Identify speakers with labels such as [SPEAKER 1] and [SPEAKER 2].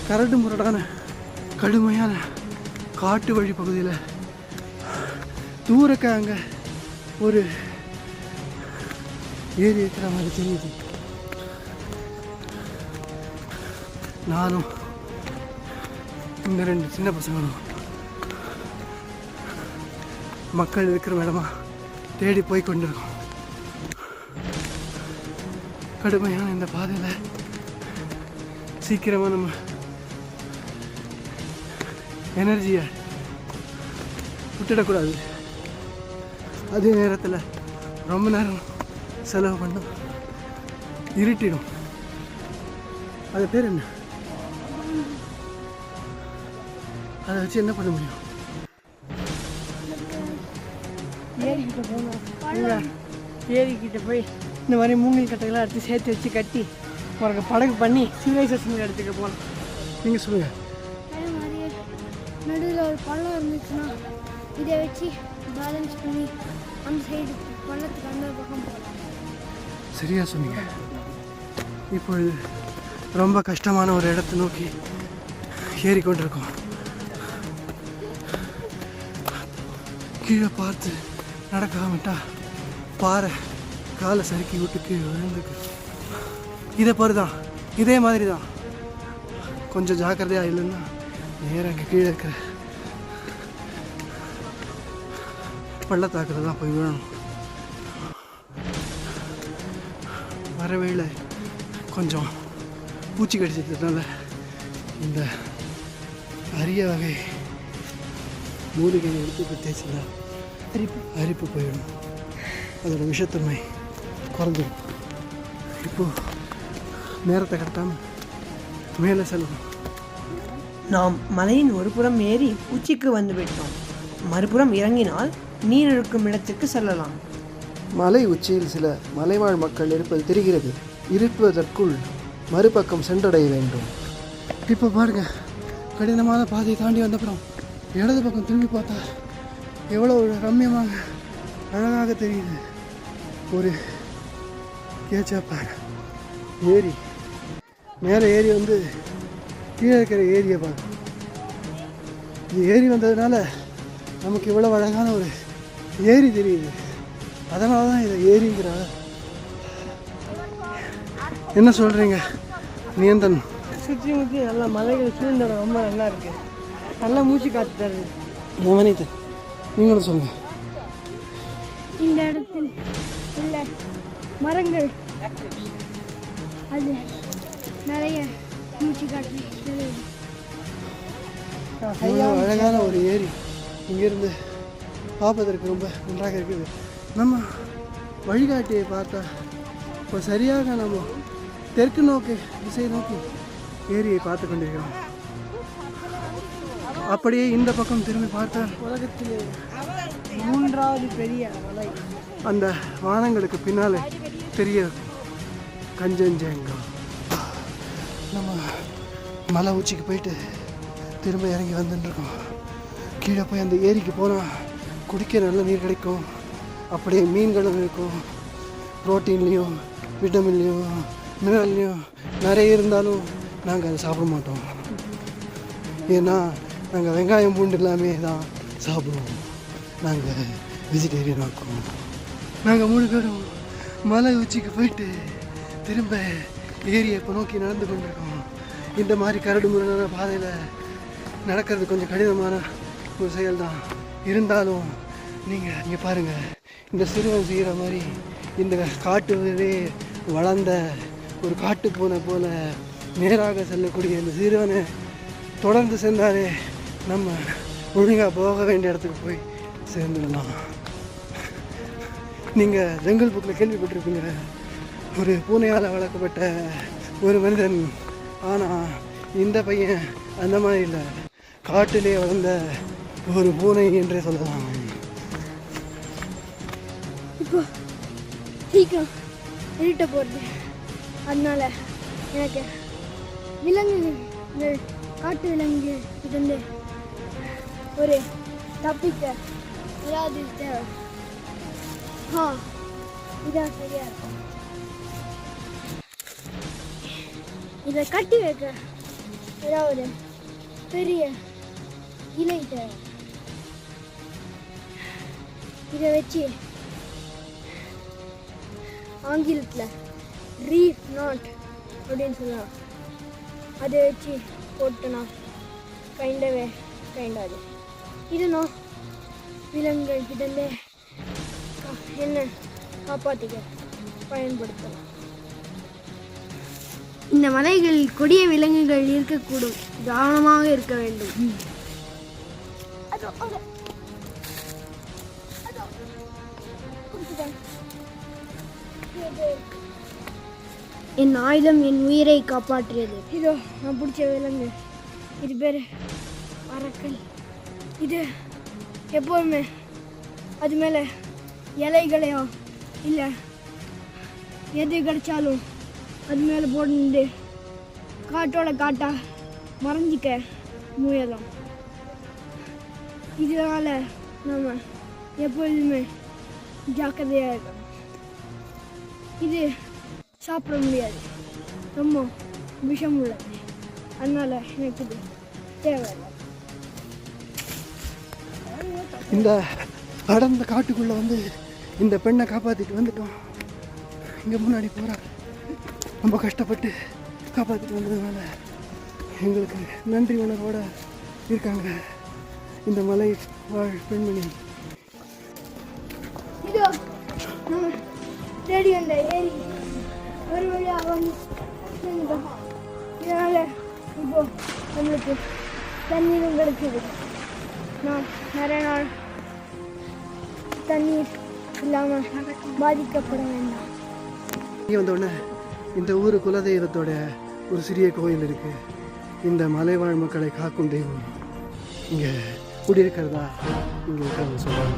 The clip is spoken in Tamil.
[SPEAKER 1] கரடு முரடான கடுமையான காட்டு வழி பகுதியில் தூரக்க அங்கே ஒரு ஏரி இருக்கிற மாதிரி தெரியுது. நானும் இந்த 2 சின்ன பசங்களும் மக்கள் இருக்கிற இடமா தேடி போய் கொண்டிருக்கோம். கடுமையான இந்த பாதையில் சீக்கிரமாக நம்ம எனர்ஜியை விட்டுடக்கூடாது. அதே நேரத்தில் ரொம்ப நேரம் செலவு பண்ணோம், இருட்டிடும். அது பேர் என்ன? அதை வச்சு என்ன பண்ண முடியும்?
[SPEAKER 2] ஏரிக்கிட்ட போகணும். ஏரிக்கிட்ட போய் இந்த மாதிரி மூங்கில் கட்டைகளாம் எடுத்து சேர்த்து வச்சு கட்டி உனக்கு படகு பண்ணி சிவிலைசேஷன் இடத்துக்கு போகலாம்.
[SPEAKER 1] நீங்கள் சொல்லுங்கள்.
[SPEAKER 3] அதே மாதிரி நடுவில் ஒரு பள்ளம் இருந்துச்சுன்னா இதை வச்சு பேலன்ஸ் பண்ணி அந்த சைடு பள்ளத்துக்கு அந்த பக்கம் போகலாம்.
[SPEAKER 1] சரியா சொன்னீங்க. இப்பொழுது ரொம்ப கஷ்டமான ஒரு இடத்தை நோக்கி ஏறிக்கொண்டிருக்கோம். கீழே பார்த்து நடக்காமட்டா பாறை காலை சறுக்கி விட்டு கீழே விழுந்துக்கு. இதை பாருதான், இதே மாதிரி தான். கொஞ்சம் ஜாக்கிரதையாக இல்லைன்னா நேராக அங்கே கீழே இருக்கிற பள்ளத்தாக்கில் தான் போய் விழணும். வர வழியில் கொஞ்சம் பூச்சி கடிச்சதுனால இந்த அரிய வகை மூலிகையை எடுத்து தேய்ச்சிருந்தா அரிப்பு போயிடும், அதோட விஷத்தன்மை குறைஞ்சிடும். இப்போது நேரத்தை கட்டாமல் மேலே செல்லணும்.
[SPEAKER 2] நாம் மலையின் ஒரு புறம் ஏறி உச்சிக்கு வந்து விட்டோம். மறுபுறம் இறங்கினால் நீர் இருக்கும் இடத்திற்கு செல்லலாம்.
[SPEAKER 1] மலை உச்சியில் சில மலைவாழ் மக்கள் இருப்பது தெரிகிறது. இருப்பதற்குள் மறுபக்கம் சென்றடைய வேண்டும். இப்போ பாருங்க, கடினமான பாதையை தாண்டி வந்தப்புறம் இடது பக்கம் திரும்பி பார்த்தா எவ்வளோ ஒரு ரம்யமாக அழகாக தெரியுது. ஒரு கேச்சாப்பாறை ஏரி, மேலே ஏரி வந்து கீழே இருக்கிற ஏரியை பார்க்க. இது ஏரி வந்ததுனால நமக்கு இவ்வளோ அழகான ஒரு ஏரி தெரியுது. அதனால தான் இதை ஏரிங்கிறாங்க. என்ன சொல்கிறீங்க நியந்தன்?
[SPEAKER 2] சுற்றி முற்றி நல்லா மலைகள் சூழ்ந்த ரொம்ப நல்லா இருக்கு. நல்லா மூச்சு காற்று தருது.
[SPEAKER 1] நவநீதன், நீங்களும் சொல்லுங்கள்.
[SPEAKER 3] இந்த இடத்தில் உள்ள மரங்கள் அது நிறைய மூச்சு காற்று தருது.
[SPEAKER 1] அழகான ஒரு ஏரி இங்கிருந்து பார்ப்பதற்கு ரொம்ப நன்றாக இருக்குது. நம்ம வழிகாட்டியை பார்த்தா இப்போ சரியாக நம்ம தெற்கு நோக்கி திசை நோக்கி ஏரியை பார்த்து கொண்டிருக்கிறோம். அப்படியே இந்த பக்கம் திரும்பி பார்த்தால்
[SPEAKER 2] உலகத்திலே 3வது பெரிய மலை
[SPEAKER 1] அந்த வானங்களுக்கு பின்னாலே தெரிய கஞ்சன்ஜங்கா. நம்ம மலை உச்சிக்கு போயிட்டு திரும்ப இறங்கி வந்துட்டுருக்கோம். கீழே போய் அந்த ஏரிக்கு போனால் குடிக்க நல்ல நீர் கிடைக்கும். அப்படியே மீன்களும் இருக்கும். ப்ரோட்டீன்லேயும் விட்டமின்லேயும் மினரல்லையும் நிறைய இருந்தாலும் நாங்கள் அதை சாப்பிட மாட்டோம். ஏன்னா நாங்கள் வெங்காயம் பூண்டு எல்லாமே தான் சாப்பிடுவோம். நாங்கள் வெஜிடேரியன் ஆக்குவோம். நாங்கள் 3 பேரும் மலை உச்சிக்கு போயிட்டு திரும்ப ஏரியை இப்போ நோக்கி நடந்து கொண்டிருக்கோம். இந்த மாதிரி கரடு முரடான பாதையில் நடக்கிறது கொஞ்சம் கடினமான ஒரு செயல் தான். இருந்தாலும் நீங்கள் இங்கே பாருங்கள், இந்த சிறுவன் செய்கிற மாதிரி இந்த காட்டுவே வளர்ந்த ஒரு காட்டு பூனை போல நேராக செல்லக்கூடிய இந்த சிறுவனை தொடர்ந்து சென்றாலே நம்ம ஒழுங்காக போக வேண்டிய இடத்துக்கு போய் சேர்ந்துடலாம். நீங்கள் ஜங்கல் புக்கில் கேள்விப்பட்டிருப்பீங்க, ஒரு பூனையால் வளர்க்கப்பட்ட ஒரு மனிதன். ஆனால் இந்த பையன் அந்த மாதிரி இல்லை, காட்டிலே வளர்ந்த ஒரு பூனை என்றே சொல்லலாம்.
[SPEAKER 3] இப்போ சீக்கிரம் இருட்ட போகிறது. அதனால எனக்கு விலங்குகள், காட்டு விலங்கு இது ஒரு தப்பிக்க ஏதாவது தேவை. இதான் சரியா இருக்கும். இதை கட்டி வைக்க ஏதாவது பெரிய இலை தேவை. இதை வச்சு ஆங்கிலத்தில் ரீஃப் நாட் அப்படின்னு சொல்லலாம். அதை வச்சு போட்டோன்னா கைண்டாது. இதுனா விலங்குகள் கிட்டே என்ன காப்பாற்றிக்க பயன்படுத்தலாம். இந்த மலைகளில் கொடிய விலங்குகள் இருக்கக்கூடும், கவனமாக இருக்க வேண்டும். என் ஆயுதம் என் உயிரை காப்பாற்றியது. இதோ நான் பிடிச்ச விலங்கு, இது பேர் அரக்கல். இது எப்போதுமே அது மேலே இலைகளையோ இல்லை எது கிடைச்சாலும் அது மேலே போட்டு காட்டோட காட்டா மறைஞ்சிக்க முயலும். இதனால் நம்ம எப்பொழுதுமே ஜாக்கிரதையாக இருக்கணும். இது சாப்பிட முடியாது, ரொம்ப விஷம் உள்ளது, அதனால் எனக்கு இது தேவையில்லை.
[SPEAKER 1] இந்த அடர்ந்த காட்டுக்குள்ளே வந்து இந்த பெண்ணை காப்பாற்றிட்டு வந்துட்டோம். இங்கே முன்னாடி போகிறா ரொம்ப கஷ்டப்பட்டு காப்பாற்றிட்டு வந்ததுனால எங்களுக்கு நன்றி உணர்வோடு இருக்காங்க இந்த மலை வாழ் பெண்மணி.
[SPEAKER 3] இதோ நம்ம தேடி வந்த ஏரி ஒரு வழியாக வந்து சேர்ந்துட்டோம். இதனால் இப்போ நம்மளுக்கு தண்ணீரும் கிடைச்சிது. நான் நிறைய நாள் தண்ணீர் இல்லாமல் பாதிக்கப்பட வேண்டாம்.
[SPEAKER 1] இங்கே வந்தோடனே இந்த ஊர் குலதெய்வத்தோட ஒரு சிறிய கோயில் இருக்குது. இந்த மலைவாழ் மக்களை காக்கும் தெய்வம் இங்கே குடியிருக்கிறதா இங்கே சொல்லுவாங்க.